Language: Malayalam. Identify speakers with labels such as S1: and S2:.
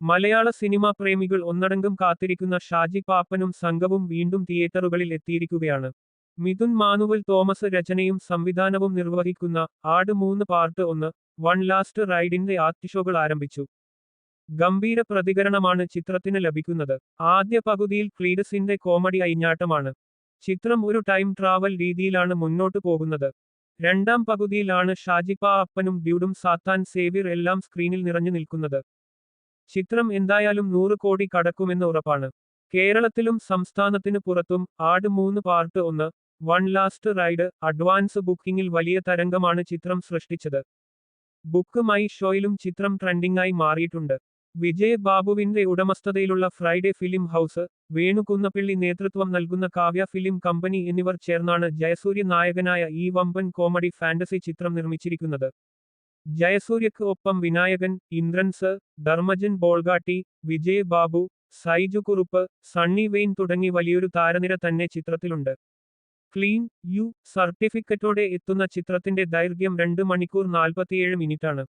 S1: മലയാള സിനിമാ പ്രേമികൾ ഒന്നടങ്കം കാത്തിരിക്കുന്ന ഷാജി പാപ്പനും സംഘവും വീണ്ടും തിയേറ്ററുകളിൽ എത്തിയിരിക്കുകയാണ്. മിഥുൻ മാനുവൽ തോമസ് രചനയും സംവിധാനവും നിർവഹിക്കുന്ന ആട് 3 പാർട്ട് 1 വൺ ലാസ്റ്റ് റൈഡിന്റെ ആദ്യഷോകൾ ആരംഭിച്ചു. ഗംഭീര പ്രതികരണമാണ് ചിത്രത്തിന് ലഭിക്കുന്നത്. ആദ്യ പകുതിയിൽ ക്ലീഡസിന്റെ കോമഡി അയിഞ്ഞാട്ടമാണ്. ചിത്രം ഒരു ടൈം ട്രാവൽ രീതിയിലാണ് മുന്നോട്ടു പോകുന്നത്. രണ്ടാം പകുതിയിലാണ് ഷാജിപ്പാ അപ്പനും ഡ്യൂഡും സാത്താൻ സേവ്യർ എല്ലാം സ്ക്രീനിൽ നിറഞ്ഞു നിൽക്കുന്നത്. ചിത്രം എന്തായാലും 100 കോടി കടക്കുമെന്ന് ഉറപ്പാണ്. കേരളത്തിലും സംസ്ഥാനത്തിന് പുറത്തും Aadu 3 part 1 one last ride advance ബുക്കിംഗിൽ വലിയ തരംഗമാണ് ചിത്രം സൃഷ്ടിച്ചത്. ബുക്ക് മൈ ഷോയിലും ചിത്രം ട്രെൻഡിംഗായി മാറിയിട്ടുണ്ട്. വിജയ് ബാബുവിന്റെ ഉടമസ്ഥതയിലുള്ള Friday film house, Venu Kunnappilly നേതൃത്വം നൽകുന്ന കാവ്യ ഫിലിം കമ്പനി എന്നിവർ ചേർന്നാണ് ജയസൂര്യ നായകനായ ഈ വമ്പൻ കോമഡി ഫാന്റസി ചിത്രം നിർമ്മിച്ചിരിക്കുന്നത്. ജയസൂര്യക്ക് ഒപ്പം വിനായകൻ, ഇന്ദ്രൻസ്, ധർമ്മജൻ ബോൾഗാട്ടി, വിജയ് ബാബു, സൈജു കുറുപ്പ്, സണ്ണി വെയിൻ തുടങ്ങി വലിയൊരു താരനിര തന്നെ ചിത്രത്തിലുണ്ട്. ക്ലീൻ യു സർട്ടിഫിക്കറ്റോടെ എത്തുന്ന ചിത്രത്തിന്റെ ദൈർഘ്യം 2 മണിക്കൂർ 47 മിനിറ്റാണ്.